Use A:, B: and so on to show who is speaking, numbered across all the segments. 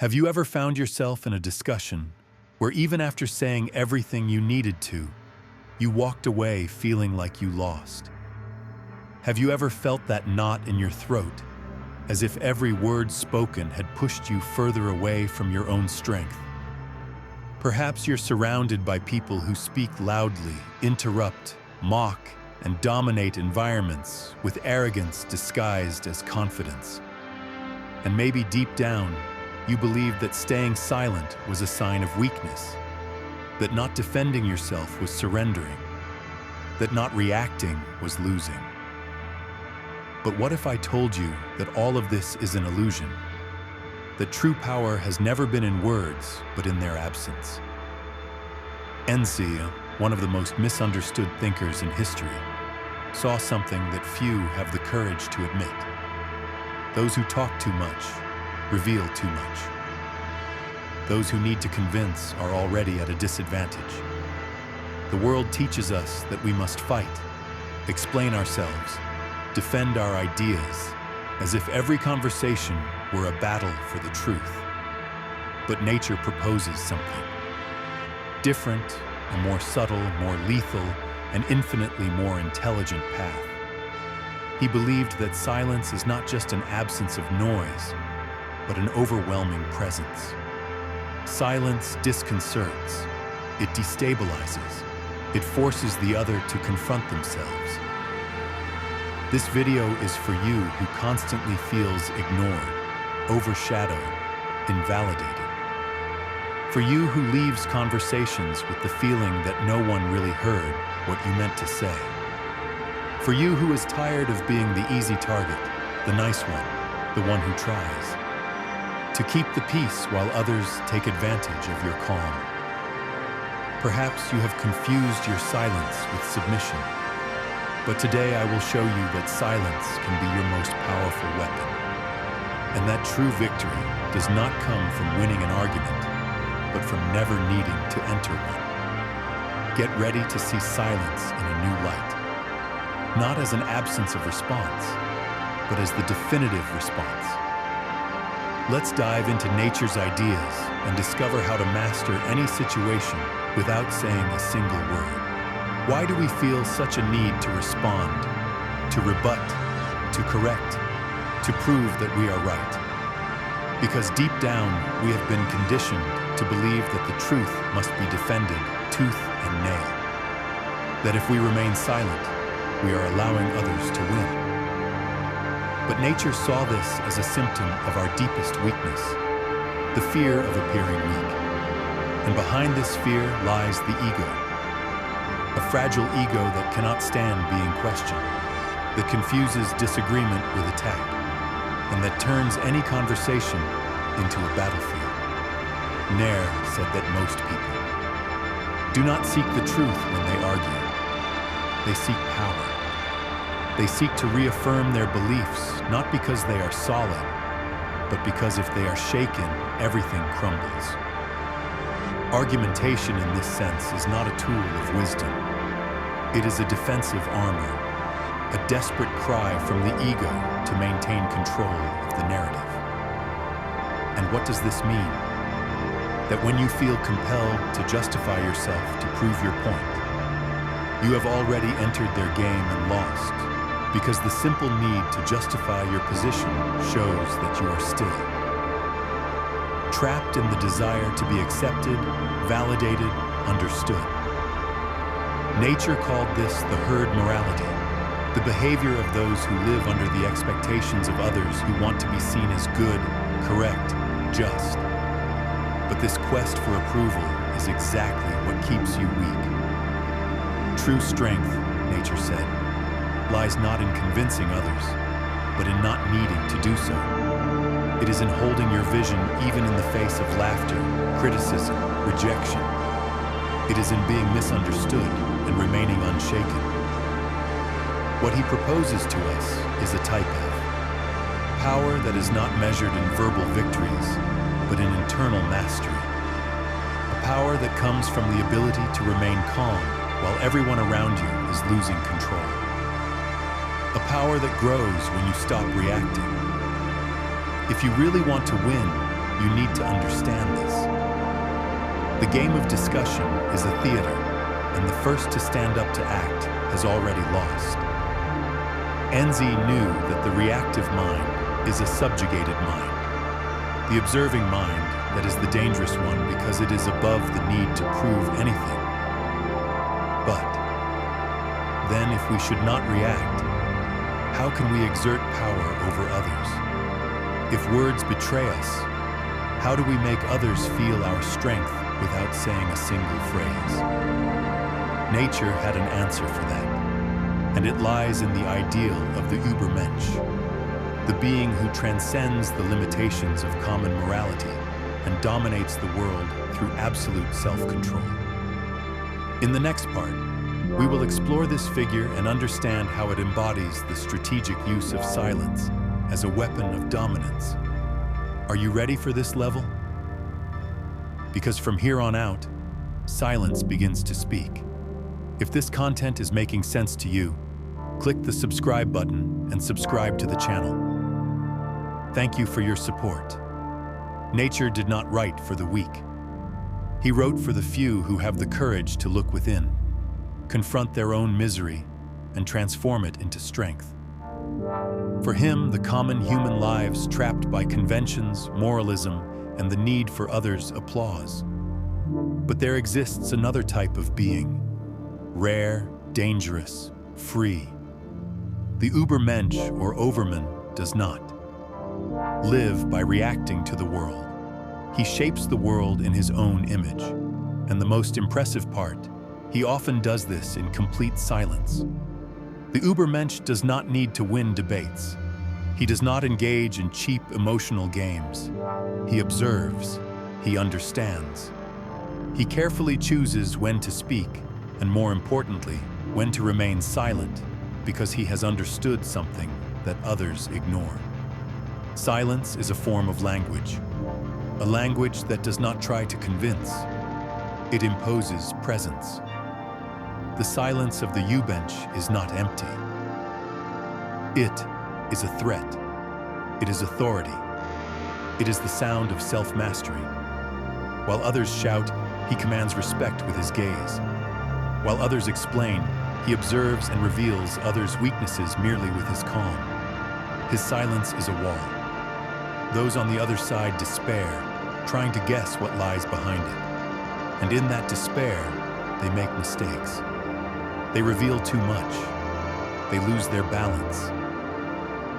A: Have you ever found yourself in a discussion where even after saying everything you needed to, you walked away feeling like you lost? Have you ever felt that knot in your throat, as if every word spoken had pushed you further away from your own strength? Perhaps you're surrounded by people who speak loudly, interrupt, mock, and dominate environments with arrogance disguised as confidence. And maybe deep down, you believed that staying silent was a sign of weakness, that not defending yourself was surrendering, that not reacting was losing. But what if I told you that all of this is an illusion? That true power has never been in words, but in their absence. Nietzsche, one of the most misunderstood thinkers in history, saw something that few have the courage to admit. Those who talk too much reveal too much. Those who need to convince are already at a disadvantage. The world teaches us that we must fight, explain ourselves, defend our ideas, as if every conversation were a battle for the truth. But nature proposes something different, a more subtle, more lethal, and infinitely more intelligent path. He believed that silence is not just an absence of noise, but an overwhelming presence. Silence disconcerts, it destabilizes, it forces the other to confront themselves. This video is for you who constantly feels ignored, overshadowed, invalidated. For you who leaves conversations with the feeling that no one really heard what you meant to say. For you who is tired of being the easy target, the nice one, the one who tries. To keep the peace while others take advantage of your calm. Perhaps you have confused your silence with submission. But today I will show you that silence can be your most powerful weapon. And that true victory does not come from winning an argument, but from never needing to enter one. Get ready to see silence in a new light. Not as an absence of response, but as the definitive response. Let's dive into nature's ideas and discover how to master any situation without saying a single word. Why do we feel such a need to respond, to rebut, to correct, to prove that we are right? Because deep down, we have been conditioned to believe that the truth must be defended tooth and nail. That if we remain silent, we are allowing others to win. But nature saw this as a symptom of our deepest weakness, the fear of appearing weak. And behind this fear lies the ego, a fragile ego that cannot stand being questioned, that confuses disagreement with attack, and that turns any conversation into a battlefield. Nair said that most people do not seek the truth when they argue. They seek power. They seek to reaffirm their beliefs, not because they are solid, but because if they are shaken, everything crumbles. Argumentation in this sense is not a tool of wisdom. It is a defensive armor, a desperate cry from the ego to maintain control of the narrative. And what does this mean? That when you feel compelled to justify yourself to prove your point, you have already entered their game and lost, because the simple need to justify your position shows that you are still. Trapped in the desire to be accepted, validated, understood. Nature called this the herd morality, the behavior of those who live under the expectations of others who want to be seen as good, correct, just. But this quest for approval is exactly what keeps you weak. True strength, nature said, lies not in convincing others, but in not needing to do so. It is in holding your vision even in the face of laughter, criticism, rejection. It is in being misunderstood and remaining unshaken. What he proposes to us is a type of power that is not measured in verbal victories, but in internal mastery. A power that comes from the ability to remain calm while everyone around you is losing control. A power that grows when you stop reacting. If you really want to win, you need to understand this. The game of discussion is a theater, and the first to stand up to act has already lost. Enzi knew that the reactive mind is a subjugated mind. The observing mind that is the dangerous one because it is above the need to prove anything. But then if we should not react, how can we exert power over others? If words betray us, how do we make others feel our strength without saying a single phrase? Nature had an answer for that, and it lies in the ideal of the Übermensch, the being who transcends the limitations of common morality and dominates the world through absolute self-control. In the next part, we will explore this figure and understand how it embodies the strategic use of silence as a weapon of dominance. Are you ready for this level? Because from here on out, silence begins to speak. If this content is making sense to you, click the subscribe button and subscribe to the channel. Thank you for your support. Nature did not write for the weak. He wrote for the few who have the courage to look within, confront their own misery, and transform it into strength. For him, the common human lives trapped by conventions, moralism, and the need for others' applause. But there exists another type of being, rare, dangerous, free. The Übermensch or Overman does not live by reacting to the world. He shapes the world in his own image, and the most impressive part, he often does this in complete silence. The Übermensch does not need to win debates. He does not engage in cheap emotional games. He observes. He understands. He carefully chooses when to speak, and more importantly, when to remain silent, because he has understood something that others ignore. Silence is a form of language, a language that does not try to convince. It imposes presence. The silence of the Übermensch is not empty. It is a threat. It is authority. It is the sound of self-mastery. While others shout, he commands respect with his gaze. While others explain, he observes and reveals others' weaknesses merely with his calm. His silence is a wall. Those on the other side despair, trying to guess what lies behind it. And in that despair, they make mistakes. They reveal too much. They lose their balance.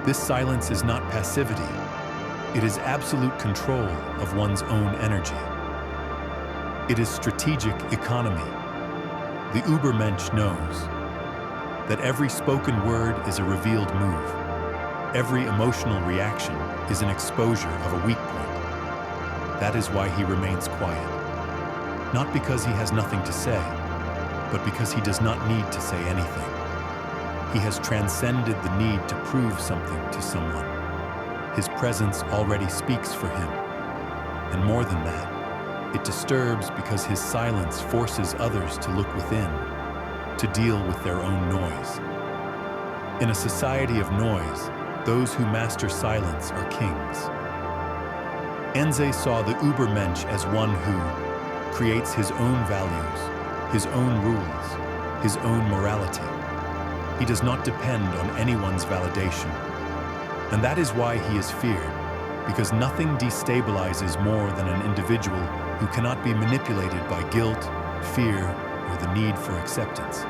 A: This silence is not passivity. It is absolute control of one's own energy. It is strategic economy. The Übermensch knows that every spoken word is a revealed move. Every emotional reaction is an exposure of a weak point. That is why he remains quiet. Not because he has nothing to say, but because he does not need to say anything. He has transcended the need to prove something to someone. His presence already speaks for him. And more than that, it disturbs because his silence forces others to look within, to deal with their own noise. In a society of noise, those who master silence are kings. Enzi saw the Übermensch as one who creates his own values, his own rules, his own morality. He does not depend on anyone's validation. And that is why he is feared, because nothing destabilizes more than an individual who cannot be manipulated by guilt, fear, or the need for acceptance.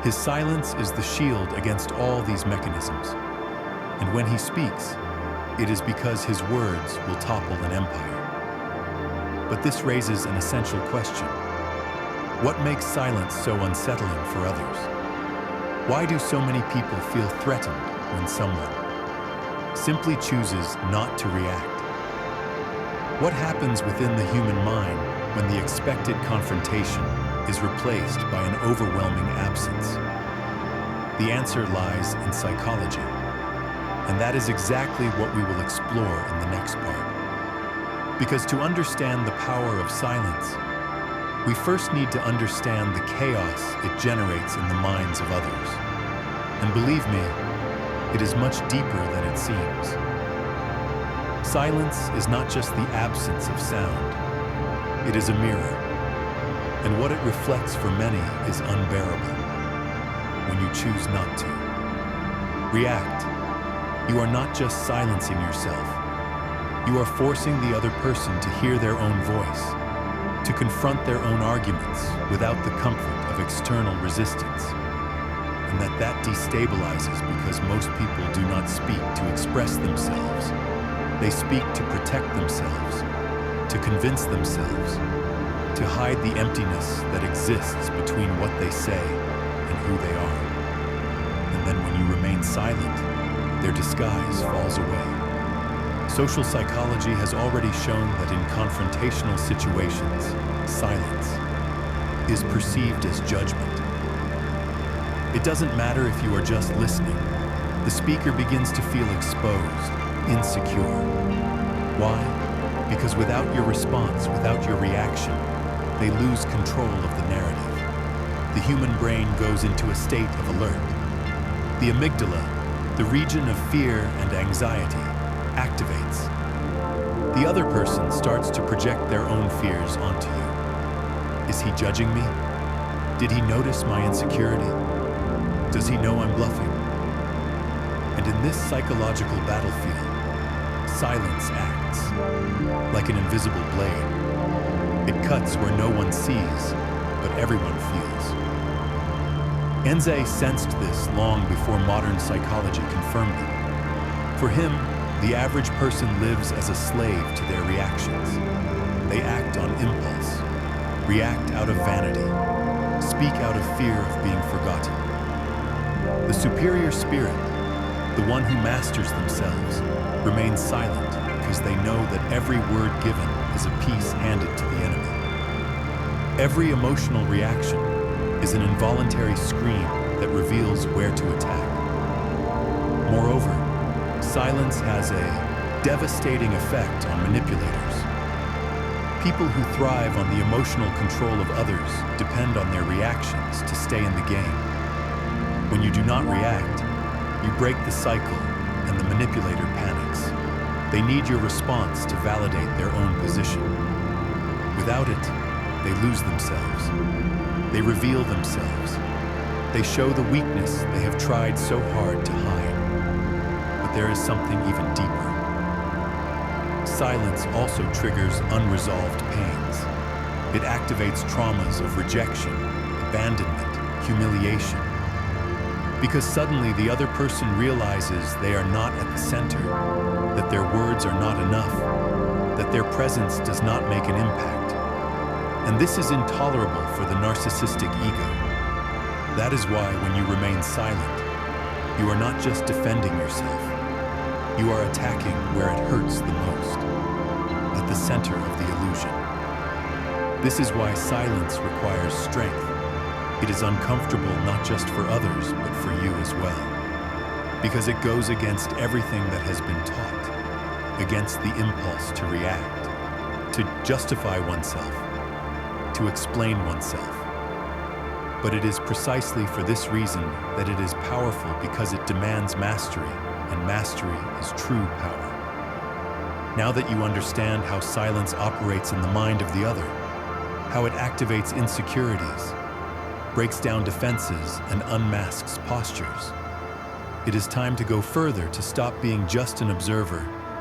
A: His silence is the shield against all these mechanisms. And when he speaks, it is because his words will topple an empire. But this raises an essential question. What makes silence so unsettling for others? Why do so many people feel threatened when someone simply chooses not to react? What happens within the human mind when the expected confrontation is replaced by an overwhelming absence? The answer lies in psychology. And that is exactly what we will explore in the next part. Because to understand the power of silence, we first need to understand the chaos it generates in the minds of others. And believe me, it is much deeper than it seems. Silence is not just the absence of sound. It is a mirror, and what it reflects for many is unbearable when you choose not to. React. You are not just silencing yourself. You are forcing the other person to hear their own voice, to confront their own arguments without the comfort of external resistance. And that destabilizes because most people do not speak to express themselves. They speak to protect themselves, to convince themselves, to hide the emptiness that exists between what they say and who they are. And then when you remain silent, their disguise falls away. Social psychology has already shown that in confrontational situations, silence is perceived as judgment. It doesn't matter if you are just listening. The speaker begins to feel exposed, insecure. Why? Because without your response, without your reaction, they lose control of the narrative. The human brain goes into a state of alert. The amygdala, the region of fear and anxiety, activates. The other person starts to project their own fears onto you. Is he judging me? Did he notice my insecurity? Does he know I'm bluffing? And in this psychological battlefield, silence acts like an invisible blade. It cuts where no one sees, but everyone feels. Enze sensed this long before modern psychology confirmed it. For him, the average person lives as a slave to their reactions. They act on impulse, react out of vanity, speak out of fear of being forgotten. The superior spirit, the one who masters themselves, remains silent because they know that every word given is a piece handed to the enemy. Every emotional reaction is an involuntary scream that reveals where to attack. Moreover, silence has a devastating effect on manipulators. People who thrive on the emotional control of others depend on their reactions to stay in the game. When you do not react, you break the cycle and the manipulator panics. They need your response to validate their own position. Without it, they lose themselves. They reveal themselves. They show the weakness they have tried so hard to hide. But there is something even deeper. Silence also triggers unresolved pains. It activates traumas of rejection, abandonment, humiliation. Because suddenly the other person realizes they are not at the center, that their words are not enough, that their presence does not make an impact. And this is intolerable for the narcissistic ego. That is why when you remain silent, you are not just defending yourself. You are attacking where it hurts the most, at the center of the illusion. This is why silence requires strength. It is uncomfortable not just for others, but for you as well. Because it goes against everything that has been taught, against the impulse to react, to justify oneself, to explain oneself. But it is precisely for this reason that it is powerful, because it demands mastery, and mastery is true power. Now that you understand how silence operates in the mind of the other, how it activates insecurities, breaks down defenses, and unmasks postures, it is time to go further, to stop being just an observer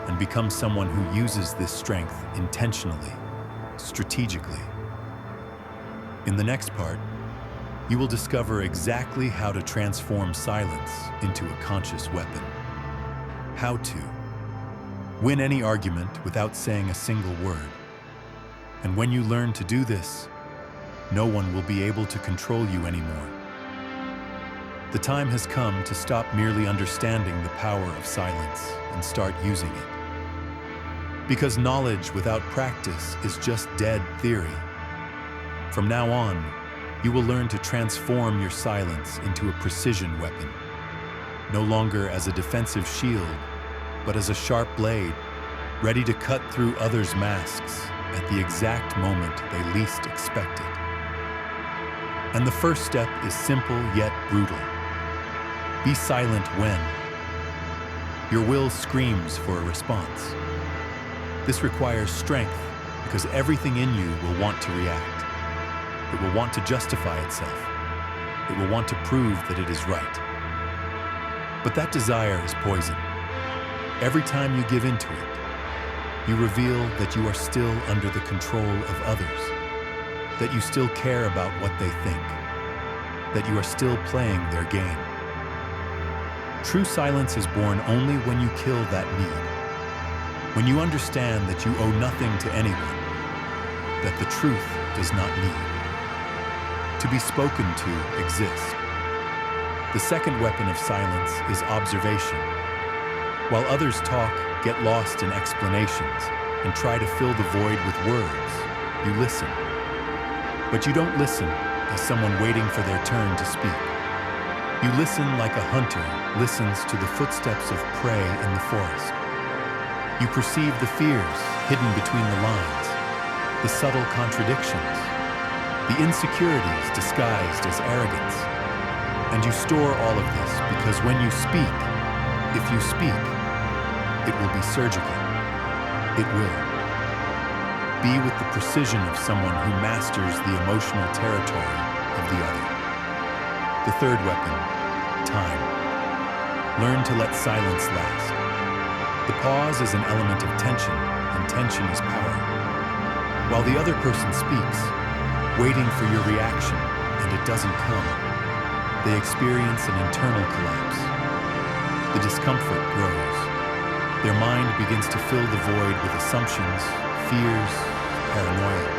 A: and become someone who uses this strength intentionally, strategically. In the next part, you will discover exactly how to transform silence into a conscious weapon. How to win any argument without saying a single word. And when you learn to do this, no one will be able to control you anymore. The time has come to stop merely understanding the power of silence and start using it. Because knowledge without practice is just dead theory. From now on, you will learn to transform your silence into a precision weapon, no longer as a defensive shield, but as a sharp blade, ready to cut through others' masks at the exact moment they least expect it. And the first step is simple yet brutal. Be silent when your will screams for a response. This requires strength because everything in you will want to react. It will want to justify itself. It will want to prove that it is right. But that desire is poison. Every time you give into it, you reveal that you are still under the control of others, that you still care about what they think, that you are still playing their game. True silence is born only when you kill that need, when you understand that you owe nothing to anyone, that the truth does not need to be spoken to exist. The second weapon of silence is observation. While others talk, get lost in explanations, and try to fill the void with words, you listen. But you don't listen as someone waiting for their turn to speak. You listen like a hunter listens to the footsteps of prey in the forest. You perceive the fears hidden between the lines, the subtle contradictions, the insecurities disguised as arrogance. And you store all of this because when you speak, if you speak, it will be surgical. It will. Be with the precision of someone who masters the emotional territory of the other. The third weapon, time. Learn to let silence last. The pause is an element of tension, and tension is power. While the other person speaks, waiting for your reaction, and it doesn't come, they experience an internal collapse. The discomfort grows. Their mind begins to fill the void with assumptions, fears, paranoia.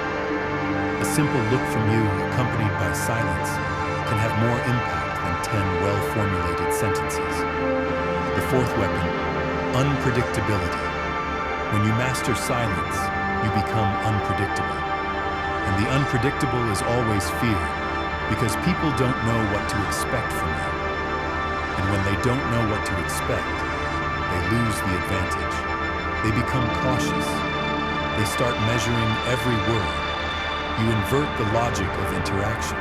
A: A simple look from you, accompanied by silence, can have more impact than 10 well-formulated sentences. The fourth weapon, unpredictability. When you master silence, you become unpredictable. And the unpredictable is always feared, because people don't know what to expect from you. And when they don't know what to expect, they lose the advantage. They become cautious. They start measuring every word. You invert the logic of interaction.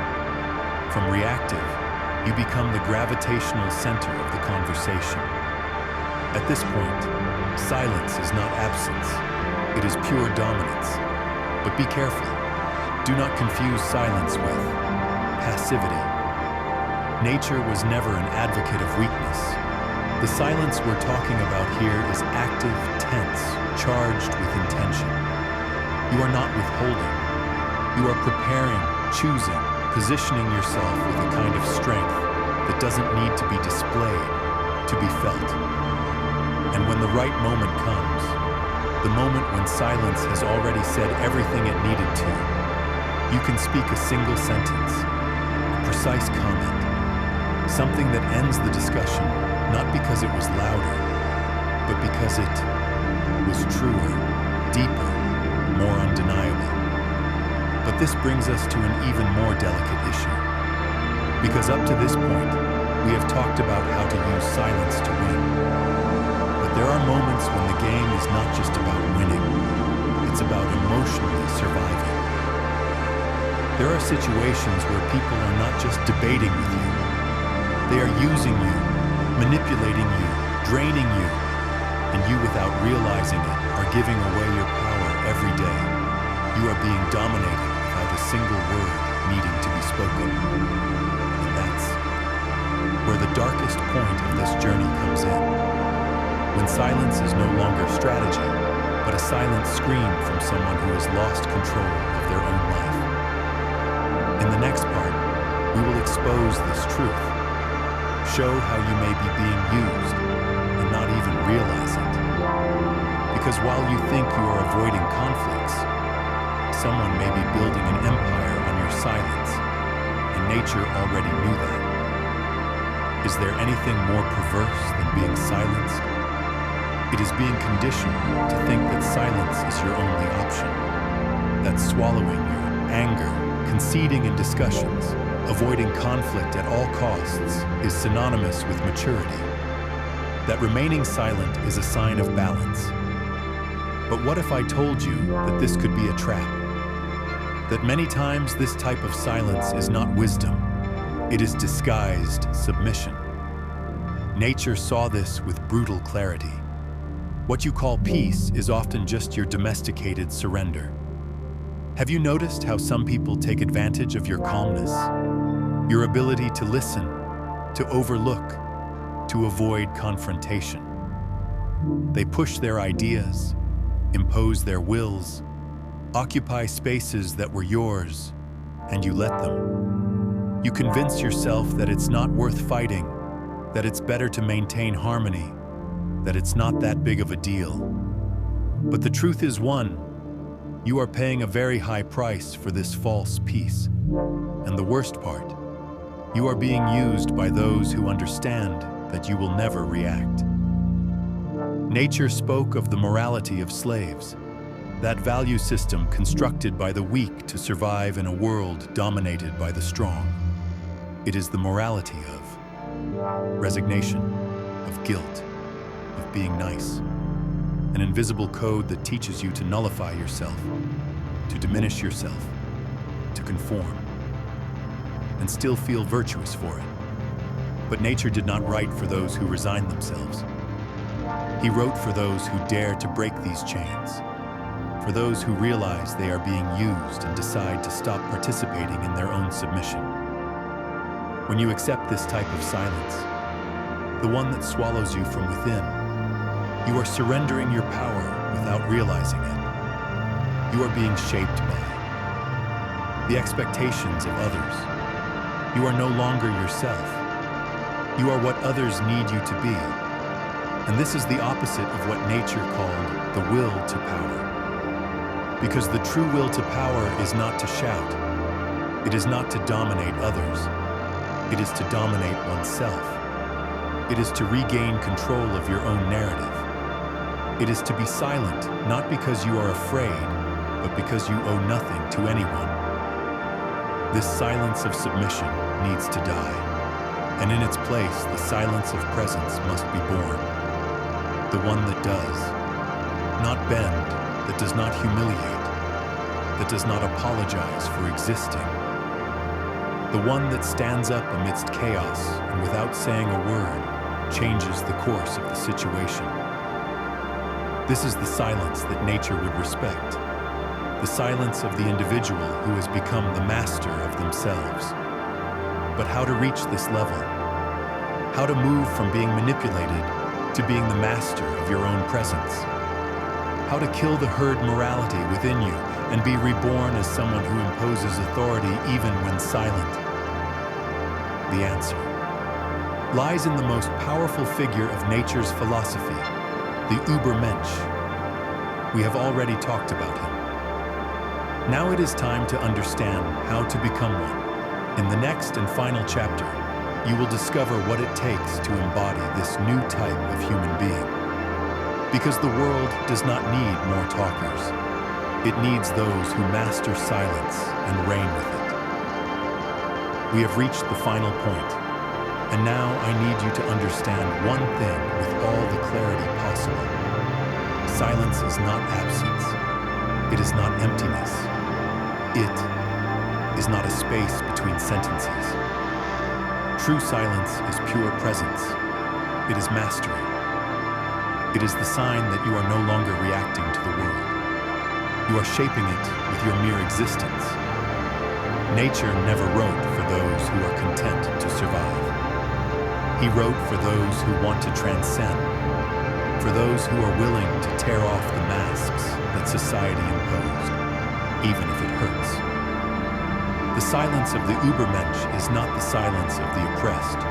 A: From reactive, you become the gravitational center of the conversation. At this point, silence is not absence. It is pure dominance. But be careful. Do not confuse silence with passivity. Nature was never an advocate of weakness. The silence we're talking about here is active, tense, charged with intention. You are not withholding. You are preparing, choosing, positioning yourself with a kind of strength that doesn't need to be displayed, to be felt. And when the right moment comes, the moment when silence has already said everything it needed to, you can speak a single sentence, a precise comment, something that ends the discussion, not because it was louder, but because it was truer, deeper, more undeniable. But this brings us to an even more delicate issue. Because up to this point, we have talked about how to use silence to win. But there are moments when the game is not just about winning, it's about emotionally surviving. There are situations where people are not just debating with you. They are using you, manipulating you, draining you, and you, without realizing it, are giving away your power every day. You are being dominated without a single word needing to be spoken. And that's where the darkest point of this journey comes in. When silence is no longer strategy, but a silent scream from someone who has lost control of their own life. In the next part, we will expose this truth, show how you may be being used and not even realize it. Because while you think you are avoiding conflicts, someone may be building an empire on your silence, and nature already knew that. Is there anything more perverse than being silenced? It is being conditioned to think that silence is your only option, that swallowing your anger, conceding in discussions, avoiding conflict at all costs is synonymous with maturity, that remaining silent is a sign of balance. But what if I told you that this could be a trap? That many times this type of silence is not wisdom, it is disguised submission. Nature saw this with brutal clarity. What you call peace is often just your domesticated surrender. Have you noticed how some people take advantage of your calmness, your ability to listen, to overlook, to avoid confrontation? They push their ideas, impose their wills, occupy spaces that were yours, and you let them. You convince yourself that it's not worth fighting, that it's better to maintain harmony, that it's not that big of a deal. But the truth is one, you are paying a very high price for this false peace. And the worst part, you are being used by those who understand that you will never react. Nature spoke of the morality of slaves, that value system constructed by the weak to survive in a world dominated by the strong. It is the morality of resignation, of guilt, of being nice. An invisible code that teaches you to nullify yourself, to diminish yourself, to conform, and still feel virtuous for it. But nature did not write for those who resign themselves. He wrote for those who dare to break these chains, for those who realize they are being used and decide to stop participating in their own submission. When you accept this type of silence, the one that swallows you from within, you are surrendering your power without realizing it. You are being shaped by the expectations of others. You are no longer yourself. You are what others need you to be. And this is the opposite of what nature called the will to power. Because the true will to power is not to shout. It is not to dominate others. It is to dominate oneself. It is to regain control of your own narrative. It is to be silent, not because you are afraid, but because you owe nothing to anyone. This silence of submission needs to die, and in its place, the silence of presence must be born. The one that does, not bend, that does not humiliate, that does not apologize for existing. The one that stands up amidst chaos and without saying a word, changes the course of the situation. This is the silence that nature would respect, the silence of the individual who has become the master of themselves. But how to reach this level? How to move from being manipulated to being the master of your own presence? How to kill the herd morality within you and be reborn as someone who imposes authority even when silent? The answer lies in the most powerful figure of nature's philosophy, the Übermensch. We have already talked about him. Now it is time to understand how to become one. In the next and final chapter, you will discover what it takes to embody this new type of human being. Because the world does not need more talkers. It needs those who master silence and reign with it. We have reached the final point, and now I need you to understand one thing with all the clarity possible. Silence is not absence. It is not emptiness. It is not a space between sentences. True silence is pure presence. It is mastery. It is the sign that you are no longer reacting to the world. You are shaping it with your mere existence. Nature never wrote for those who are content to survive. He wrote for those who want to transcend, for those who are willing to tear off the masks that society imposed, even if it hurts. The silence of the Übermensch is not the silence of the oppressed,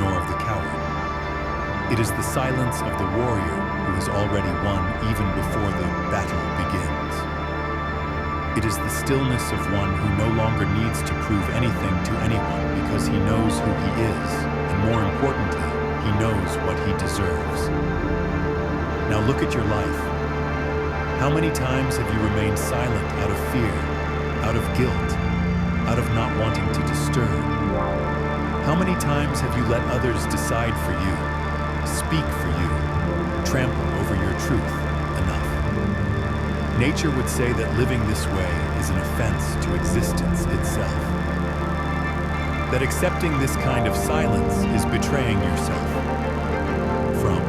A: nor of the coward. It is the silence of the warrior who has already won even before the battle begins. It is the stillness of one who no longer needs to prove anything to anyone because he knows who he is, and more importantly, he knows what he deserves. Now look at your life. How many times have you remained silent out of fear, out of guilt, out of not wanting to disturb? How many times have you let others decide for you, speak for you, trample over your truth? Enough. Nature would say that living this way is an offense to existence itself. That accepting this kind of silence is betraying yourself. From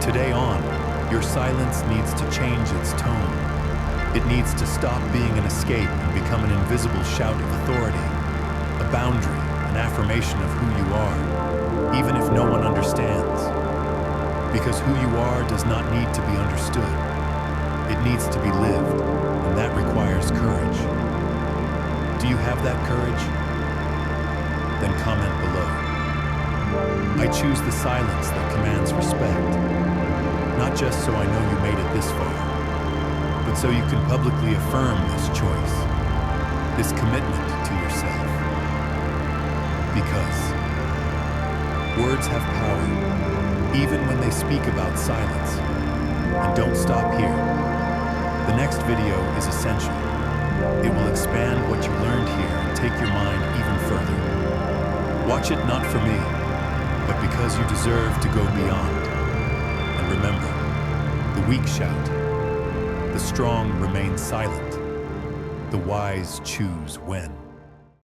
A: today on, Your silence needs to change its tone. It needs to stop being an escape and become an invisible shout of authority, a boundary, an affirmation of who you are, even if no one understands. Because who you are does not need to be understood. It needs to be lived, and that requires courage. Do you have that courage? Then comment below. I choose the silence that commands respect, not just so I know you made it this far, but so you can publicly affirm this choice, this commitment to yourself. Because words have power, even when they speak about silence. And don't stop here. The next video is essential. It will expand what you learned here and take your mind even further. Watch it not for me, but because you deserve to go beyond. And remember, the weak shout, the strong remain silent, the wise choose when.